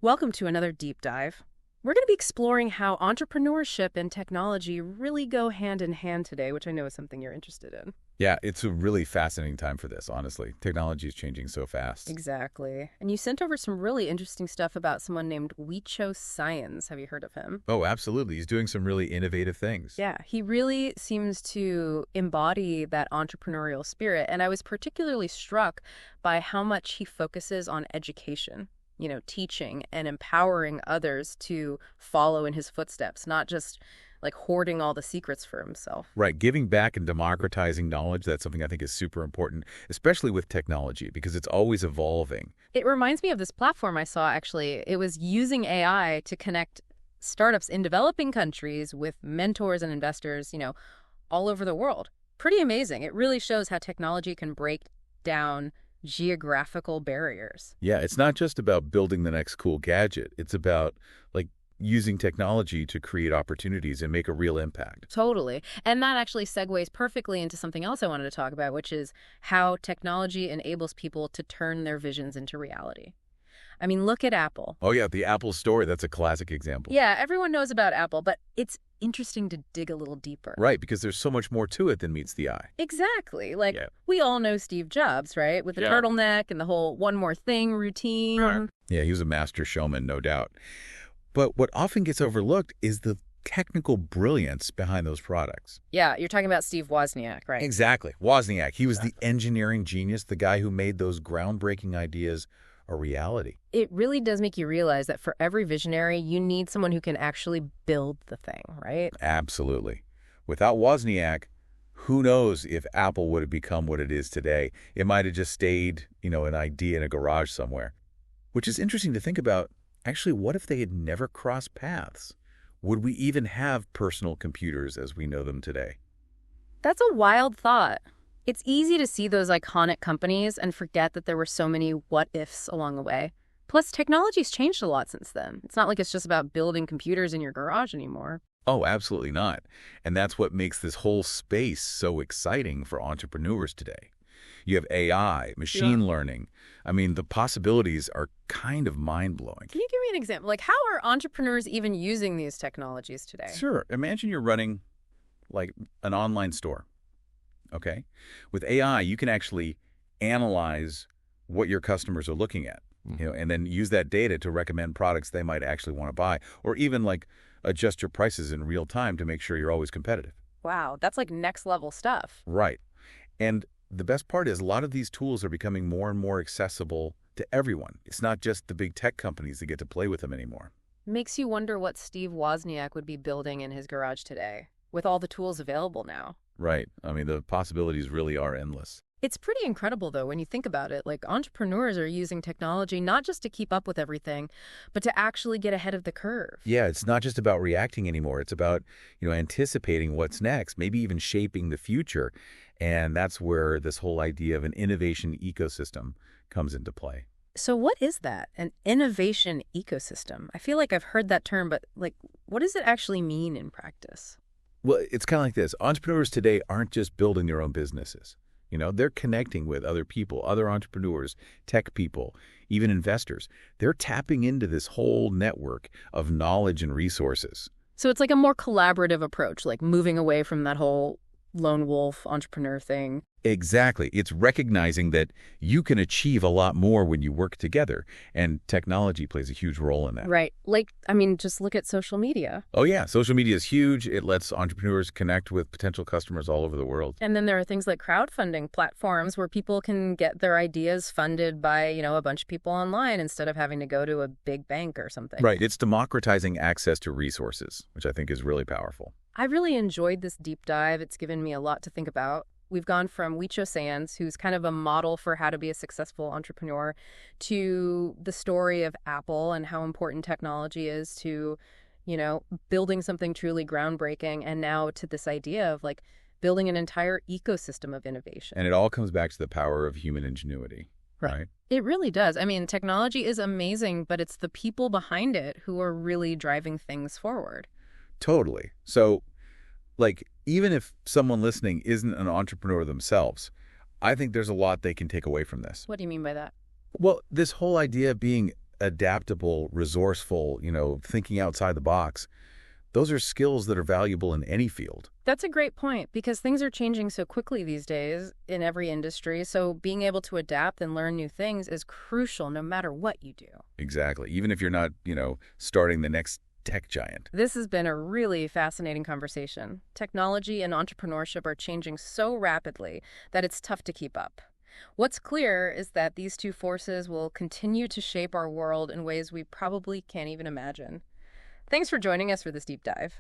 Welcome to another deep dive. We're going to be exploring how entrepreneurship and technology really go hand in hand today, which I know is something you're interested in. Yeah, it's a really fascinating time for this, honestly. Technology is changing so fast. Exactly. And you sent over some really interesting stuff about someone named Science. Have you heard of him? Oh, absolutely. He's doing some really innovative things. Yeah, he really seems to embody that entrepreneurial spirit. And I was particularly struck by how much he focuses on education. Teaching and empowering others to follow in his footsteps, not just like hoarding all the secrets for himself. Right. Giving back and democratizing knowledge, that's something I think is super important, especially with technology, because it's always evolving. It reminds me of this platform I saw, actually. It was using AI to connect startups in developing countries with mentors and investors, all over the world. Pretty amazing. It really shows how technology can break down geographical barriers. Yeah, it's not just about building the next cool gadget. It's about using technology to create opportunities and make a real impact. Totally. And that actually segues perfectly into something else I wanted to talk about, which is how technology enables people to turn their visions into reality. I mean, look at Apple. Oh, yeah, the Apple Store, that's a classic example. Yeah, everyone knows about Apple, but it's interesting to dig a little deeper. Right, because there's so much more to it than meets the eye. Exactly. We all know Steve Jobs, right? With the turtleneck and the whole one more thing routine. Right. Yeah, he was a master showman, no doubt. But what often gets overlooked is the technical brilliance behind those products. Yeah, you're talking about Steve Wozniak, right? Exactly. Wozniak. He was the engineering genius, the guy who made those groundbreaking ideas a reality. It really does make you realize that for every visionary, you need someone who can actually build the thing, right? Absolutely. Without Wozniak, who knows if Apple would have become what it is today. It might have just stayed, an idea in a garage somewhere. Which is interesting to think about. Actually, what if they had never crossed paths? Would we even have personal computers as we know them today? That's a wild thought. It's easy to see those iconic companies and forget that there were so many what-ifs along the way. Plus, technology's changed a lot since then. It's not like it's just about building computers in your garage anymore. Oh, absolutely not. And that's what makes this whole space so exciting for entrepreneurs today. You have AI, machine learning. I mean, the possibilities are kind of mind-blowing. Can you give me an example? How are entrepreneurs even using these technologies today? Sure. Imagine you're running an online store. Okay? With AI, you can actually analyze what your customers are looking at, and then use that data to recommend products they might actually want to buy, or even adjust your prices in real time to make sure you're always competitive. Wow, that's next level stuff. Right. And the best part is a lot of these tools are becoming more and more accessible to everyone. It's not just the big tech companies that get to play with them anymore. Makes you wonder what Steve Wozniak would be building in his garage today, with all the tools available now. Right. I mean, the possibilities really are endless. It's pretty incredible, though, when you think about it. Entrepreneurs are using technology not just to keep up with everything, but to actually get ahead of the curve. Yeah, it's not just about reacting anymore. It's about, anticipating what's next, maybe even shaping the future. And that's where this whole idea of an innovation ecosystem comes into play. So what is that, an innovation ecosystem? I feel like I've heard that term, but what does it actually mean in practice? Well, it's kind of like this. Entrepreneurs today aren't just building their own businesses. They're connecting with other people, other entrepreneurs, tech people, even investors. They're tapping into this whole network of knowledge and resources. So it's a more collaborative approach, moving away from that whole lone wolf entrepreneur thing. Exactly. It's recognizing that you can achieve a lot more when you work together, and technology plays a huge role in that. Right. Just look at social media. Oh, yeah. Social media is huge. It lets entrepreneurs connect with potential customers all over the world. And then there are things like crowdfunding platforms where people can get their ideas funded by, a bunch of people online instead of having to go to a big bank or something. Right. It's democratizing access to resources, which I think is really powerful. I really enjoyed this deep dive. It's given me a lot to think about. We've gone from Science, who's kind of a model for how to be a successful entrepreneur, to the story of Apple and how important technology is to, building something truly groundbreaking, and now to this idea of building an entire ecosystem of innovation. And it all comes back to the power of human ingenuity, right? It really does. I mean, technology is amazing, but it's the people behind it who are really driving things forward. Totally. So, even if someone listening isn't an entrepreneur themselves, I think there's a lot they can take away from this. What do you mean by that? Well, this whole idea of being adaptable, resourceful, thinking outside the box, those are skills that are valuable in any field. That's a great point because things are changing so quickly these days in every industry. So being able to adapt and learn new things is crucial no matter what you do. Exactly. Even if you're not, starting the next tech giant. This has been a really fascinating conversation. Technology and entrepreneurship are changing so rapidly that it's tough to keep up. What's clear is that these two forces will continue to shape our world in ways we probably can't even imagine. Thanks for joining us for this deep dive.